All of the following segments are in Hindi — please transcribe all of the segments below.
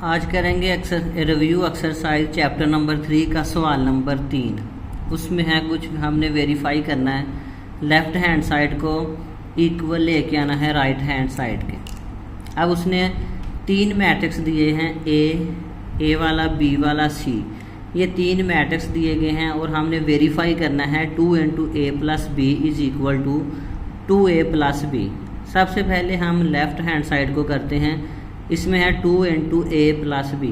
आज करेंगे रिव्यू एक्सरसाइज चैप्टर नंबर 3 का सवाल नंबर 3। उसमें है कुछ हमने वेरीफाई करना है, लेफ़्ट हैंड साइड को इक्वल लेके आना है राइट हैंड साइड के। अब उसने 3 मैट्रिक्स दिए हैं, ए वाला, बी वाला, सी। ये 3 मैट्रिक्स दिए गए हैं और हमने वेरीफाई करना है 2 × a + b is equal to 2a + b। सबसे पहले हम लेफ़्ट हैंड साइड को करते हैं। इसमें है 2 × a + b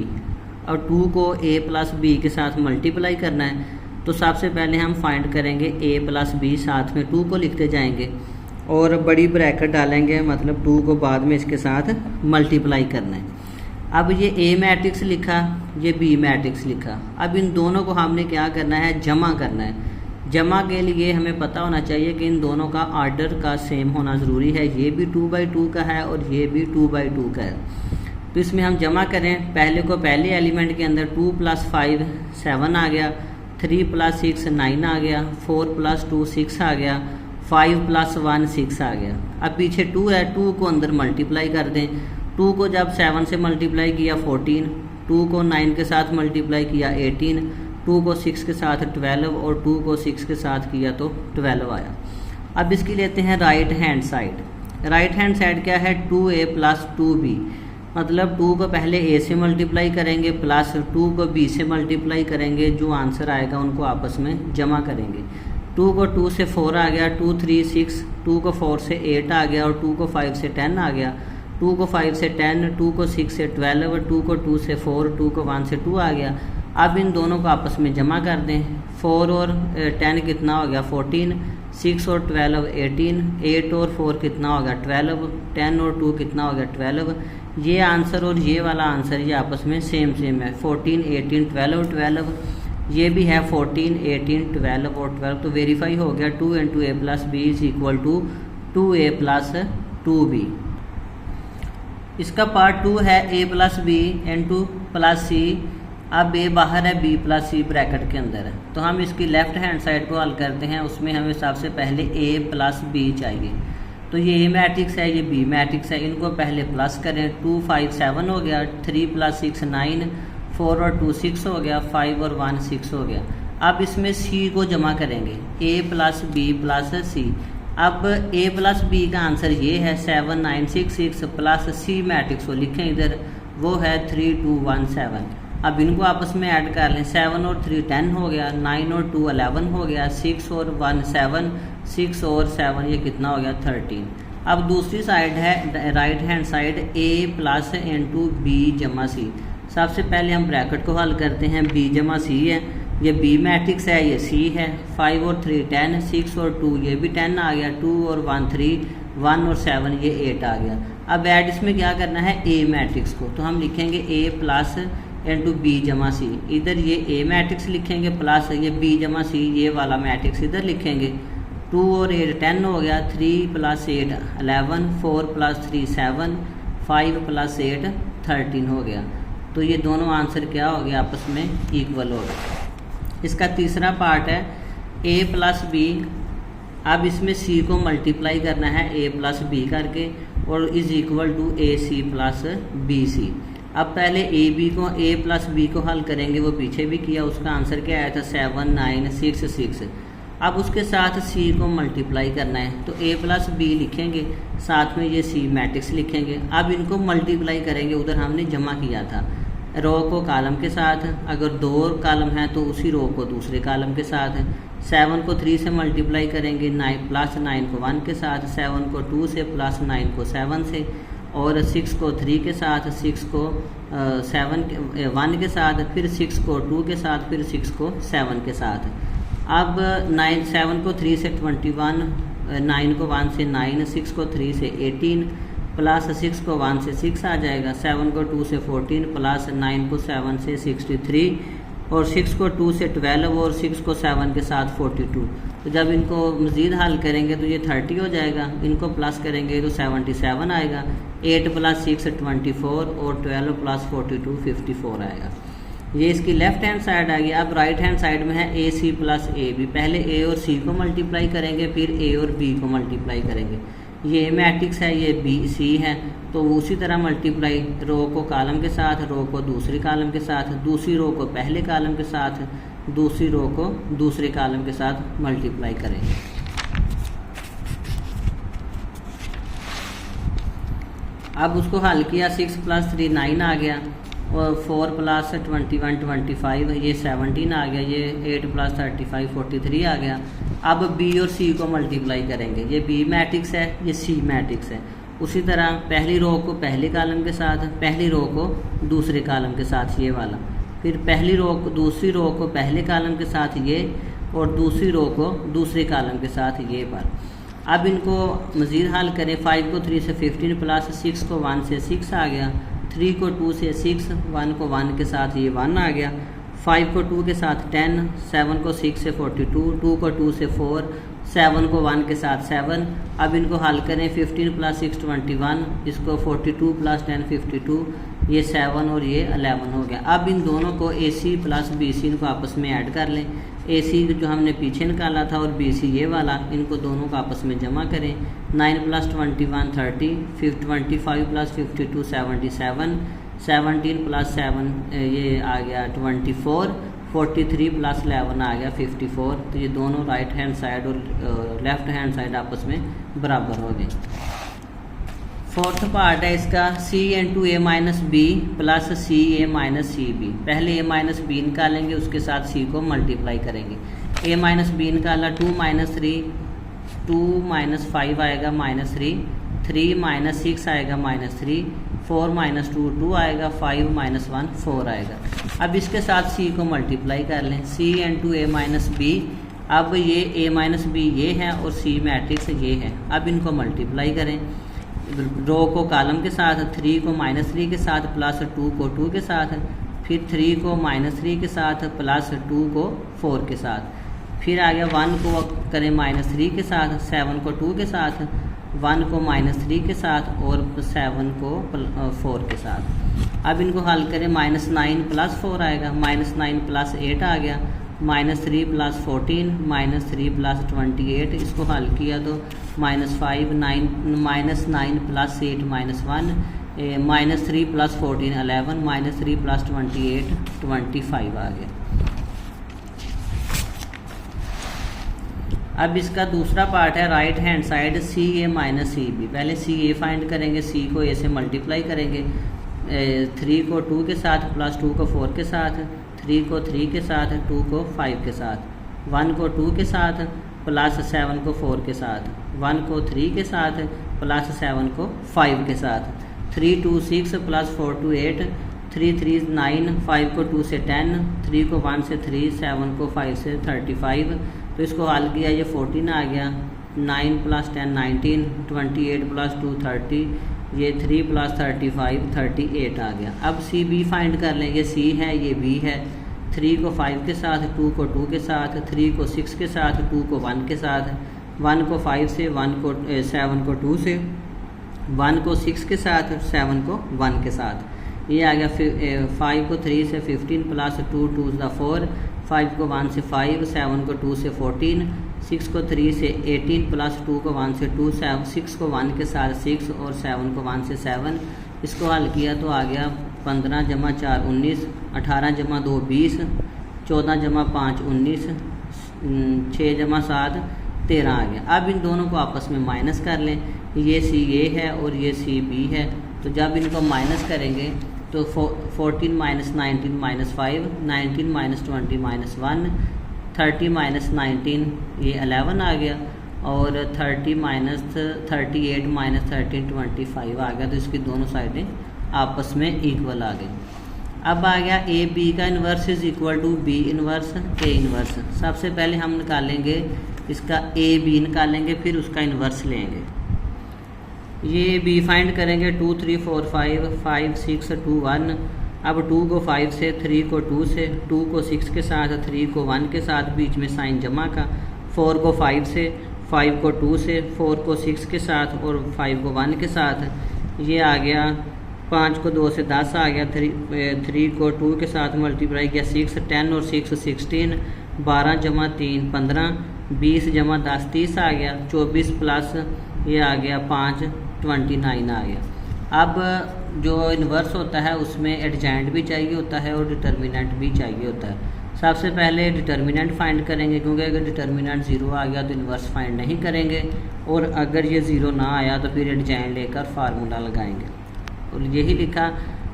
और 2 को a + b के साथ मल्टीप्लाई करना है। तो सबसे पहले हम फाइंड करेंगे a + b, साथ में 2 को लिखते जाएंगे और बड़ी ब्रैकेट डालेंगे, मतलब 2 को बाद में इसके साथ मल्टीप्लाई करना है। अब ये a मैट्रिक्स लिखा, ये b मैट्रिक्स लिखा। अब इन दोनों को हमने क्या करना है, जमा करना है। जमा के लिए हमें पता होना चाहिए कि इन दोनों का आर्डर का सेम होना ज़रूरी है। ये भी 2/2 का है और ये भी 2/2 का है। तो इसमें हम जमा करें, पहले को पहले एलिमेंट के अंदर 2 + 5 7 आ गया, 3 + 6 9 आ गया, 4 + 2 6 आ गया, 5 + 1 6 आ गया। अब पीछे 2 है, 2 को अंदर मल्टीप्लाई कर दें। 2 को जब 7 से मल्टीप्लाई किया 14, 2 को 9 के साथ मल्टीप्लाई किया 18, 2 को 6 के साथ 12 और 2 को 6 के साथ किया तो 12 आया। अब इसकी लेते हैं right hand side. Right hand side क्या है, 2a + 2b, मतलब 2 को पहले a से मल्टीप्लाई करेंगे प्लस 2 को b से मल्टीप्लाई करेंगे। जो आंसर आएगा उनको आपस में जमा करेंगे। 2 को 2 से 4 आ गया, 2 3 6, 2 को 4 से 8 आ गया और 2 को 5 से 10 आ गया, 2 को 5 से 10, 2 को 6 से 12, 2 को 2 से 4, 2 को 1 से 2 आ गया। अब इन दोनों को आपस में जमा कर दें। 4 और 10 कितना हो गया 14, 6 और 12 18, 8 और 4 कितना हो गया 12, 10 और 2 कितना हो गया 12। ये आंसर और ये वाला आंसर ये आपस में सेम है, 14 18 12 12। ये भी है 14 18 12 और 12। तो वेरीफाई हो गया 2 × a + b is equal to 2a + 2b। इसका पार्ट 2 है a + b + c। अब a बाहर है, b + c ब्रैकेट के अंदर है। तो हम इसकी लेफ़्ट हैंड साइड को हल करते हैं। उसमें हमें सबसे पहले a + b चाहिए। तो ये a मैट्रिक्स है, ये b मैट्रिक्स है। इनको पहले प्लस करें। 2 5 7 हो गया, 3 + 6 9, 4 और 2 6 हो गया, 5 और 1 6 हो गया। अब इसमें c को जमा करेंगे, a + b + c। अब a + b का आंसर ये है 7 9 6 6 प्लस c मैट्रिक्स को लिखें इधर, वो है 3 2 1 7। अब इनको आपस में ऐड कर लें। 7 और 3 10 हो गया, 9 और 2 11 हो गया, 6 और 1 7, 6 और 7 ये कितना हो गया 13। अब दूसरी साइड है right hand side, a + b = c। सबसे पहले हम ब्रैकेट को हल करते हैं। b = c है, ये b मैट्रिक्स है, ये c है। 5 और 3 10, 6 और 2 ये भी 10 आ गया, 2 और 1 3, 1 और 7 ये 8 आ गया। अब ऐड इसमें क्या करना है, a मैट्रिक्स को। तो हम लिखेंगे a + b = c। इधर ये a मैट्रिक्स लिखेंगे प्लस ये b = c, ये वाला मैट्रिक्स इधर लिखेंगे। 2 और 8 10 हो गया, 3 + 8 11, 4 + 3 7, 5 + 8 13 हो गया। तो ये दोनों आंसर क्या हो गया, आपस में इक्वल हो गया। इसका तीसरा पार्ट है a + b। अब इसमें c को मल्टीप्लाई करना है a + b करके और is equal to ac + bc। अब पहले a + b को हल करेंगे, वो पीछे भी किया, उसका आंसर क्या आया था 7 9 6 6। अब उसके साथ c को मल्टीप्लाई करना है, तो a + b लिखेंगे, साथ में ये c मैट्रिक्स लिखेंगे। अब इनको मल्टीप्लाई करेंगे, उधर हमने जमा किया था, रो को कॉलम के साथ। अगर 2 कॉलम है तो उसी रो को दूसरे कॉलम के साथ। 7 को 3 से मल्टीप्लाई करेंगे, 9 + 9 को 1 के साथ, 7 को 2 से प्लस 9 को 7 से, और 6 को 3 के साथ, 6 को 1 के साथ, फिर 6 को 2 के साथ, फिर 6 को 7 के साथ। अब 7 को 3 से 21, 9 को 1 से 9, 6 को 3 से 18, प्लस 6 को 1 से 6 आ जाएगा, 7 को 2 से 14, प्लस 9 को 7 से 63, और 6 को 2 से 12 और 6 को 7 के साथ 42। तो जब इनको मज़ीद हल करेंगे तो ये 30 हो जाएगा। इनको प्लस करेंगे तो 77 आएगा। 8 + 6 24 और 12 + 42 54 आएगा। ये इसकी लेफ़्ट हैंड साइड आ गई। अब राइट हैंड साइड में है AC + AB। पहले a और c को मल्टीप्लाई करेंगे, फिर a और b को मल्टीप्लाई करेंगे। ये मैट्रिक्स है, ये बी सी है, तो उसी तरह मल्टीप्लाई रो को कॉलम के साथ, रो को दूसरी कॉलम के साथ, दूसरी रो को पहले कॉलम के साथ, दूसरी रो को दूसरे कॉलम के साथ मल्टीप्लाई करेंगे। अब उसको हल किया, 6 + 3 9 आ गया, और 4 + 21 25, ये 17 आ गया, ये 8 + 35 43 आ गया। अब बी और सी को मल्टीप्लाई करेंगे, ये बी मैट्रिक्स है, ये सी मैट्रिक्स है। उसी तरह पहली रो को पहले कॉलम के साथ, पहली रो को दूसरे कॉलम के साथ, ये वाला, फिर पहली रो को दूसरी रो को पहले कॉलम के साथ ये, और दूसरी रो को दूसरे कॉलम के साथ ये पर। अब इनको मज़ीद हल करें, 5 को 3 से 15 प्लस 6 को 1 से 6 आ गया, 3 को 2 से 6, 1 को 1 के साथ ये 1 आ गया, 5 को 2 के साथ 10, 7 को 6 से 42, 2 को 2 से 4, 7 को 1 के साथ 7। अब इनको हल करें, 15 + 6 21, इसको 42 + 10 52, ये 7 और ये 11 हो गया। अब इन दोनों को AC + BC इनको आपस में ऐड कर लें। AC जो हमने पीछे निकाला था और BC ये वाला, इनको दोनों को आपस में जमा करें। 9 + 21 30, 25 + 52 77, 17 + 7 ये आ गया 24, 43 + 11 आ गया 54। तो ये दोनों राइट हैंड साइड और लेफ्ट हैंड साइड आपस में बराबर हो गए। फोर्थ पार्ट है इसका, C × A - B + CA - CB। पहले A - B निकालेंगे, उसके साथ C को मल्टीप्लाई करेंगे। A - B निकाला, 2 - 3, 2 - 5 आएगा -3, 3 - 6 आएगा -3, 4 - 2 2 आएगा, 5 - 1 4 आएगा। अब इसके साथ C को मल्टीप्लाई कर लें, C × A - B। अब ये A - B ये है और C मैट्रिक्स ये है। अब इनको मल्टीप्लाई करें, रो को कॉलम के साथ, 3 को -3 के साथ, प्लस 2 को 2 के साथ, फिर 3 को -3 के साथ, प्लस 2 को 4 के साथ, फिर आ गया 1 को करें -3 के साथ, 7 को 2 के साथ, 1 को -3 के साथ और 7 को 4 के साथ। अब इनको हल करें, -9 + 4 आएगा, -9 + 8 आ गया, -3 + 14, -3 + 28। इसको हल किया तो -5 9 -9 + 8 -1, -3 + 14 11, -3 + 28 25 आ गया। अब इसका दूसरा पार्ट है right hand side, CA - CB। पहले CA फाइंड करेंगे, C को A से मल्टीप्लाई करेंगे, 3 को 2 के साथ, प्लस 2 को 4 के साथ, 3 को 3 के साथ, 2 को 5 के साथ, 1 को 2 के साथ, प्लस 7 को 4 के साथ, 1 को 3 के साथ, प्लस 7 को 5 के साथ, 3 2 6 + 4 2 8, 3 3 9, 5 को 2 से 10, 3 को 1 से 3, 7 को 5 से 35। तो इसको हल किया, ये 14 आ गया, 9 + 10 19, 28 + 2 30, ये 3 + 35 38 आ गया। अब CB फाइंड कर लें, ये C है, ये B है। 3 को 5 के साथ, 2 को 2 के साथ, 3 को 6 के साथ, 2 को 1 के साथ, 1 को 5 से, 7 को 2 से, 1 को 6 के साथ, 7 को 1 के साथ। ये आ गया 5 को 3 से 15 प्लस 2 2 4, 5 को 1 से 5, 7 को 2 से 14, 6 को 3 से 18 प्लस 2 को 1 से 2, 6 को 1 के साथ 6 और 7 को 1 से 7। इसको हल किया तो आ गया 15 + 4 19, 18 + 2 20, 14 + 5 19, 6 + 7 13 आ गया। अब इन दोनों को आपस में माइनस कर लें, ये C A है और ये C B है। तो जब इनको माइनस करेंगे तो 14 - 19 - 5, 19 - 20 - 1, 30 - 19 ये 11 आ गया और 30 - 38 - 13 25 आ गया। तो इसकी दोनों साइडें आपस में इक्वल आ गई। अब आ गया A B का inverse is equal to B inverse A inverse. सबसे पहले हम निकालेंगे इसका A B निकालेंगे, फिर उसका इन्वर्स लेंगे। ये B फाइंड करेंगे, 2 3 4 5 5 6 2 1। अब 2 को 5 से, 3 को 2 से, 2 को 6 के साथ, 3 को 1 के साथ, बीच में साइन जमा का, 4 को 5 से, 5 को 2 से, 4 को 6 के साथ और 5 को 1 के साथ। ये आ गया 5 को 2 से 10 आ गया, 3 को 2 के साथ मल्टीप्लाई किया, 6 10 और 6 16, 12 + 3 15, 20 + 10 30 आ गया, 24 + ये आ गया 5 29 आ गया। अब जो इन्वर्स होता है उसमें एडजेंट भी चाहिए होता है और डिटर्मिनेंट भी चाहिए होता है। सबसे पहले डिटर्मिनेंट फाइंड करेंगे, क्योंकि अगर डिटर्मिनेंट 0 आ गया तो इन्वर्स फाइंड नहीं करेंगे, और अगर ये 0 ना आया तो फिर एडजेंट लेकर फार्मूला लगाएंगे। और यही लिखा।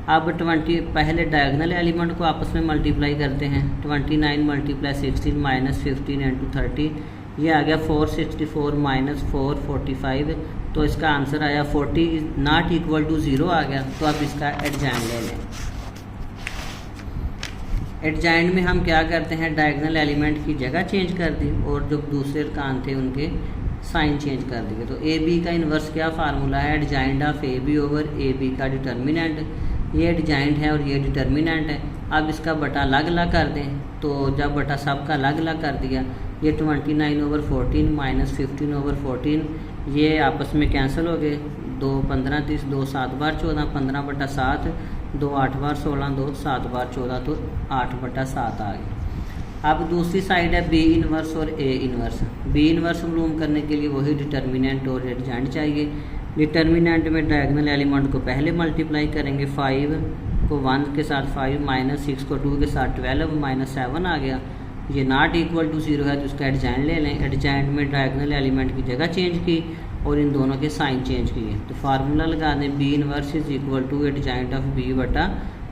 अब 20 पहले डायगोनल एलिमेंट को आपस में मल्टीप्लाई करते हैं। 29 × 16 -15 × 30, ये आ गया 464 - 445, तो इसका आंसर आया 40 नॉट इक्वल टू 0 आ गया। तो अब इसका एडजेंट ले लें। एडजेंट में हम क्या करते हैं, डायगोनल एलिमेंट की जगह चेंज कर दी और जो दूसरे अरकान थे उनके साइन चेंज कर दिए। तो ए बी का इन्वर्स क्या फार्मूला है, adjoint of A B over A B का डिटर्मिनेंट। ये एडजेंट है और ये डिटर्मिनेंट है। अब इसका बटा अलग अलग कर दें, तो जब बटा सब का अलग अलग कर दिया, ये 29/14 -15/14 ये आपस में कैंसिल हो गए। 2 15 30, 2 7 बार 14, 15/7, 2 8 बार 16, 2 7 बार 14, तो 8/7 आ गया। अब दूसरी साइड है बी इन्वर्स और ए इन्वर्स। बी इन्वर्स मालूम करने के लिए वही डिटर्मिनेंट और एडजेंट चाहिए। डिटर्मिनेंट में डायगोनल एलिमेंट को पहले मल्टीप्लाई करेंगे, 5 को 1 के साथ 5, -6 को 2 के साथ 12, -7 आ गया। ये नॉट इक्वल टू 0 है तो इसका एडजेंट ले लें। एडजेंट में डायगोनल एलिमेंट की जगह चेंज की और इन दोनों के साइन चेंज किए, तो फार्मूला लगा दें, B inverse is equal to adjoint of B बटा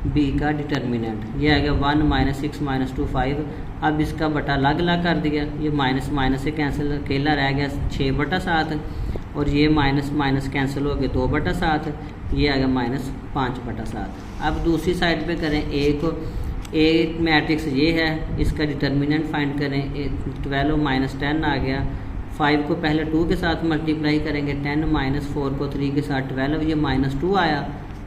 बी का डिटर्मिनेंट। ये आ गया 1 -6 -2 5। अब इसका बटा अलग अलग कर दिया, ये माइनस माइनस से कैंसिल, अकेला रह गया 6/7, और ये माइनस माइनस कैंसिल हो गए 2/7, ये आ गया -5/7। अब दूसरी साइड पे करें, ए को, ए मैट्रिक्स ये है, इसका डिटर्मिनेंट फाइंड करें। 12 -10 आ गया। 5 को पहले 2 के साथ मल्टीप्लाई करेंगे, 10 -4 को 3 के साथ 12, ये -2 आया।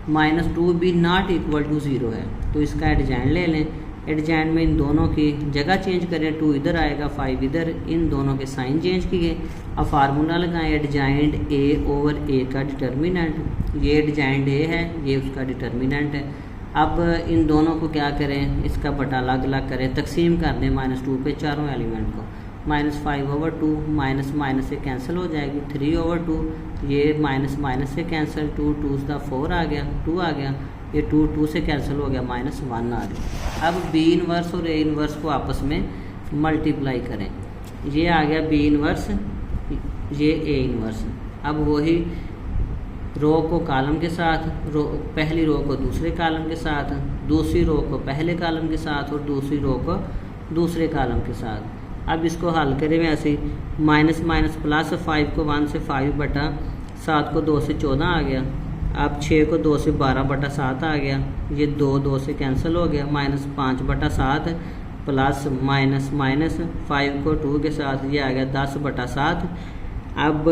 -2 भी नॉट इक्वल टू 0 है, तो इसका एडजेंट ले लें। एडजेंट में इन दोनों की जगह चेंज करें, 2 इधर आएगा 5 इधर, इन दोनों के साइन चेंज किए। अब फार्मूला लगाएं, एडजेंट ए ओवर ए का डिटर्मिनेंट। ये एडजेंट ए है, ये उसका डिटर्मिनेंट है। अब इन दोनों को क्या करें, इसका बटा अलग अलग करें, तकसीम कर दें -2 पे चारों एलिमेंट को। -5/2 माइनस माइनस से कैंसिल हो जाएगी, 3/2 ये माइनस माइनस से कैंसिल, 2 2 4 आ गया, 2 आ गया, ये 2 2 से कैंसिल हो गया, -1 आ गया। अब बी इन्वर्स और ए इन्वर्स को आपस में मल्टीप्लाई करें, ये आ गया बी इन्वर्स, ये ए इन्वर्स। अब वही रो को कॉलम के साथ, पहली रो को दूसरे कॉलम के साथ, दूसरी रो को पहले कॉलम के साथ और दूसरी रो को दूसरे कॉलम के साथ। अब इसको हल करें वैसे, माइनस माइनस प्लस, 5 को 1 से 5/7 को 2 से 14 आ गया। अब 6 को 2 से 12/7 आ गया, ये 2 2 से कैंसिल हो गया, -5/7 प्लस माइनस माइनस 5 को 2 के साथ, ये आ गया 10/7। अब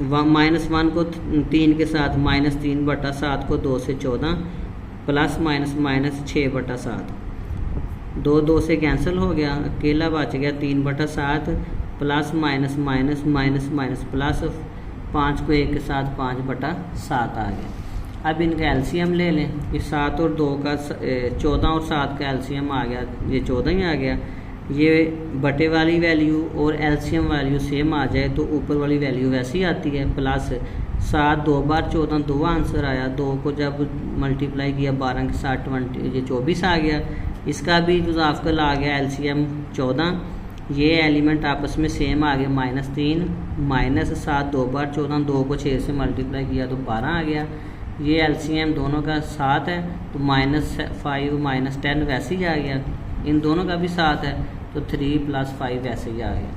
-1 को 3 के साथ, -3/7 को 2 से 14 प्लस माइनस माइनस 6/7, 2 2 से कैंसिल हो गया, अकेला बच गया 3/7 plus minus minus minus minus plus, 5 को 1 के साथ 5/7 आ गया। अब इनका एलसीएम ले लें, ये 7 और 2 का 14 और 7 का एलसीएम आ गया, ये 14 ही आ गया। ये बटे वाली वैल्यू और एलसीएम वैल्यू सेम आ जाए तो ऊपर वाली वैल्यू वैसी आती है, प्लस 7 2 बार 14, 2 आंसर आया। 2 को जब मल्टीप्लाई किया 12 के साथ 20, ये 24 आ गया। इसका भी मुजाफकल आ गया, एलसीएम 14, ये एलिमेंट आपस में सेम आ गया, -3 -7 2 बार 14, 2 को 6 से मल्टीप्लाई किया तो 12 आ गया। ये एलसीएम दोनों का 7 है, तो -5 -10 वैसे ही आ गया, इन दोनों का भी 7 है, तो 3 + 5 वैसे ही आ गया।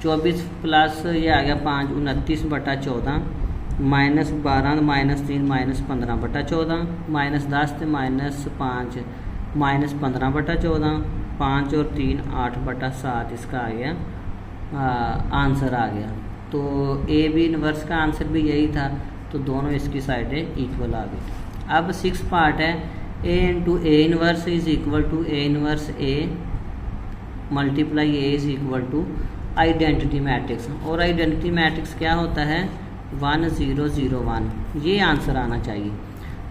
24 प्लस ये आ गया 5 29/14, -12 -3 -15/14, -10 तो -5 -15/14, 5 और 3 8/7 इसका आ गया, आंसर आ गया। तो ए बी इन्वर्स का आंसर भी यही था, तो दोनों इसकी साइडें इक्वल आ गई। अब 6 पार्ट है, A into A inverse is equal to A inverse A multiply A is equal to identity matrix. और आइडेंटिटी मैट्रिक्स क्या होता है, 1 0 0 1, ये आंसर आना चाहिए।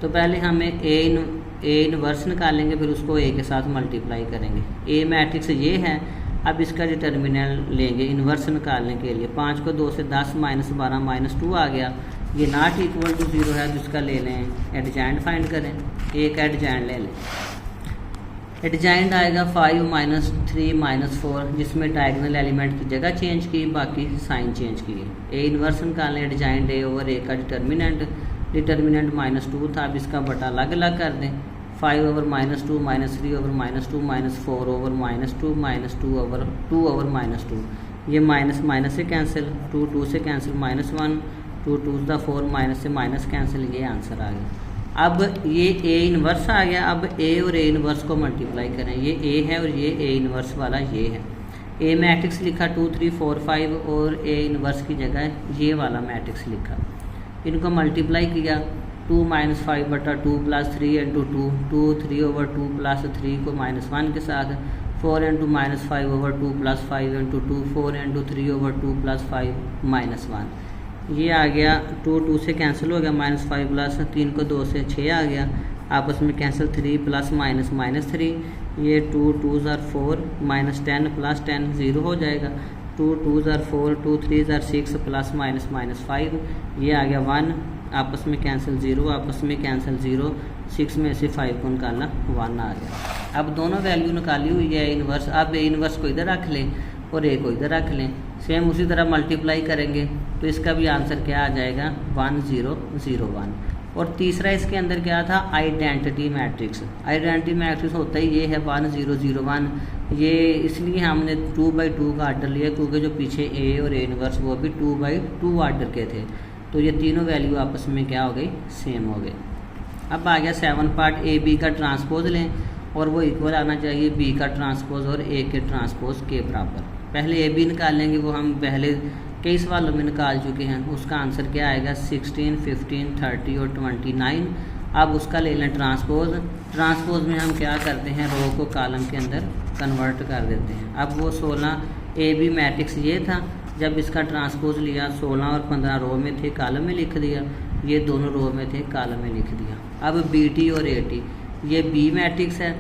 तो पहले हमें ए इन्वर्स निकालेंगे, फिर उसको ए के साथ मल्टीप्लाई करेंगे। ए मैट्रिक्स ये है, अब इसका डिटर्मिनेंट लेंगे इन्वर्स निकालने के लिए। 5 को 2 से 10 माइनस 12 माइनस 2 आ गया। ये नॉट इक्वल टू 0 है तो इसका ले लें एडजॉइंट फाइंड करें। एक एडजॉइंट ले लें। एडजॉइंट आएगा 5 माइनस 3 माइनस 4, जिसमें डायगोनल एलिमेंट की जगह चेंज की, बाकी साइन चेंज किए। ए इन्वर्स निकालें एडजॉइंट ए ओवर ए का डिटर्मिनेंट माइनस 2 था। अब इसका बटा अलग अलग कर दें। 5 over minus 2 minus 3 over minus 2 minus 4 over minus 2 minus 2 over minus 2। ये माइनस माइनस से कैंसिल, 2 से कैंसिल माइनस 1, 2 2 4 माइनस से माइनस कैंसिल, ये आंसर आ गया। अब ये ए इन्वर्स आ गया। अब ए और ए इन्वर्स को मल्टीप्लाई करें। ये ए है और ये ए इन्वर्स वाला ये है। ए मैट्रिक्स लिखा 2 3 4 5 और ए इन्वर्स की जगह ये वाला मैट्रिक्स लिखा। इनको मल्टीप्लाई किया 2 माइनस 5 बटा 2 प्लस 3 इंटू 2 3 ओवर 2 प्लस 3 को माइनस 1 के साथ 4 into minus 5 over 2 plus 5 into 2 4 into 3 over 2 plus 5 minus 1। ये आ गया 2 से कैंसिल हो गया, माइनस 5 प्लस 3 को 2 से 6 आ गया, आपस में कैंसिल 3 प्लस माइनस माइनस 3। ये 2 2 4 माइनस 10 प्लस 10 0 हो जाएगा। 2 2 4 2 3 6 प्लस माइनस माइनस 5। ये आ गया 1, आपस में कैंसिल 0, आपस में कैंसिल 0, 6 में से 5 को निकालना 1 आ गया। अब दोनों वैल्यू निकाली हुई है इन्वर्स। अब ए इन्वर्स को इधर रख लें और ए को इधर रख लें। सेम उसी तरह मल्टीप्लाई करेंगे तो इसका भी आंसर क्या आ जाएगा 1 0 0 1। और तीसरा इसके अंदर क्या था आइडेंटिटी मैट्रिक्स। आइडेंटिटी मैट्रिक्स होता ही ये है 1 0 0 1। ये इसलिए हमने 2/2 का आर्डर लिया क्योंकि जो पीछे ए और ए इन्वर्स वो भी 2/2 आर्डर के थे। तो ये तीनों वैल्यू आपस में क्या हो गई सेम हो गए। अब आ गया 7 पार्ट। ए बी का ट्रांसपोज लें और वो इक्वल आना चाहिए बी का ट्रांसपोज और ए के ट्रांसपोज के बराबर। पहले ए बी निकाल लेंगे, वो हम पहले कई सवालों में निकाल चुके हैं। उसका आंसर क्या आएगा 16 15 30 और 29। अब उसका ले लें ट्रांसपोज। ट्रांसपोज में हम क्या करते हैं रो को कॉलम के अंदर कन्वर्ट कर देते हैं। अब वो 16 ए बी मैट्रिक्स ये था, जब इसका ट्रांसपोज लिया 16 और 15 रो में थे कॉलम में लिख दिया, ये दोनों रो में थे कॉलम में लिख दिया। अब बी टी और ए टी ये बी मैट्रिक्स है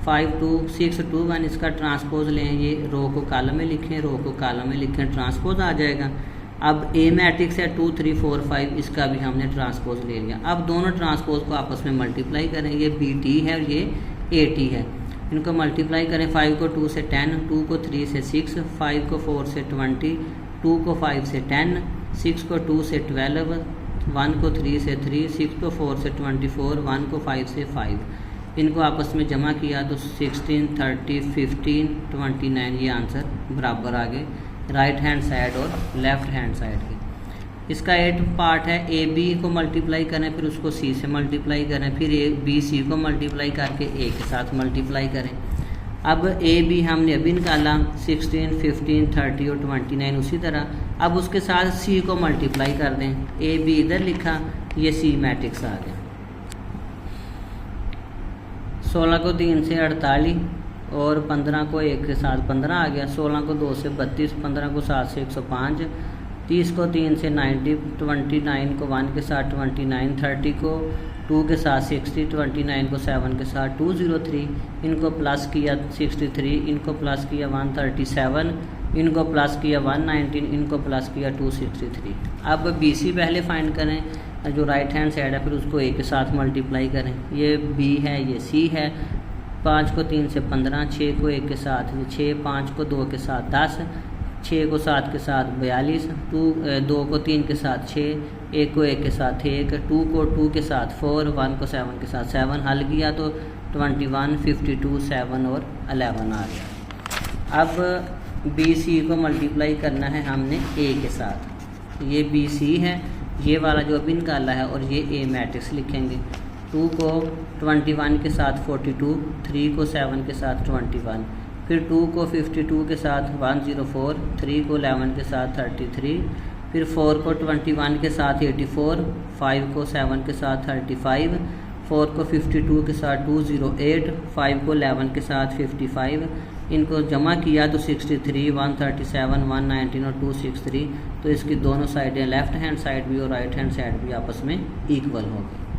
5 2 6 2 1। इसका ट्रांसपोज लें, ये रो को कॉलम में लिखें, रो को कॉलम में लिखें, ट्रांसपोज आ जाएगा। अब ए मैट्रिक्स है 2 3 4 5, इसका भी हमने ट्रांसपोज ले लिया। अब दोनों ट्रांसपोज को आपस में मल्टीप्लाई करें। ये बी टी है और ये ए टी है, इनको मल्टीप्लाई करें। 5 को 2 से 10, 2 को 3 से 6, 5 को 4 से 20, 2 को 5 से 10, 6 को 2 से 12, 1 को 3 से 3, 6 को 4 से 24, 1 को 5 से 5। इनको आपस में जमा किया तो 16 30 15 29 ये आंसर बराबर आ गए राइट हैंड साइड और लेफ़्ट हैंड साइड के। इसका 8 पार्ट है। ए बी को मल्टीप्लाई करें, फिर उसको सी से मल्टीप्लाई करें, फिर ए बी सी को मल्टीप्लाई करके ए के साथ मल्टीप्लाई करें। अब ए बी हमने अभी निकाला 16 15 30 और 29 उसी तरह। अब उसके साथ सी को मल्टीप्लाई कर दें। ए बी इधर लिखा, ये सी मैट्रिक्स आ गया। 16 को 3 से 48 और 15 को 1 के साथ 15 आ गया। 16 को 2 से 32, 15 को 7 से 105, 30 को 3 से 90, 29 को 1 के साथ 29, 30 को 2 के साथ 60, 29 को 7 के साथ 203। इनको प्लस किया 63, इनको प्लस किया 137, इनको प्लस किया 119, इनको प्लस किया 263। अब बी सी पहले फाइंड करें, जो राइट हैंड साइड है, फिर उसको ए के साथ मल्टीप्लाई करें। ये बी है, ये सी है। 5 को 3 से 15, 6 को 1 के साथ 6, 5 को 2 के साथ 10, 6 को 7 के साथ 42, 2 को 3 के साथ 6, 1 को 1 के साथ 1, 2 को 2 के साथ 4, 1 को 7 के साथ 7। हल किया तो 21 52 7 और 11 आ गया। अब बी सी को मल्टीप्लाई करना है हमने ए के साथ। ये बी सी है, ये वाला जो अभी निकाला है, और ये ए मैट्रिक्स लिखेंगे। 2 को 21 के साथ 42, 3 को 7 के साथ 21, फिर 2 को 52 के साथ 104, 3 को 11 के साथ 33, फिर 4 को 21 के साथ 84, 5 को 7 के साथ 35, 4 को 52 के साथ 208, 5 को 11 के साथ 55। इनको जमा किया तो 63, 137, 119 और 263। तो इसकी दोनों साइडें लेफ़्ट हैंड साइड भी और राइट हैंड साइड भी आपस में इक्वल होगी।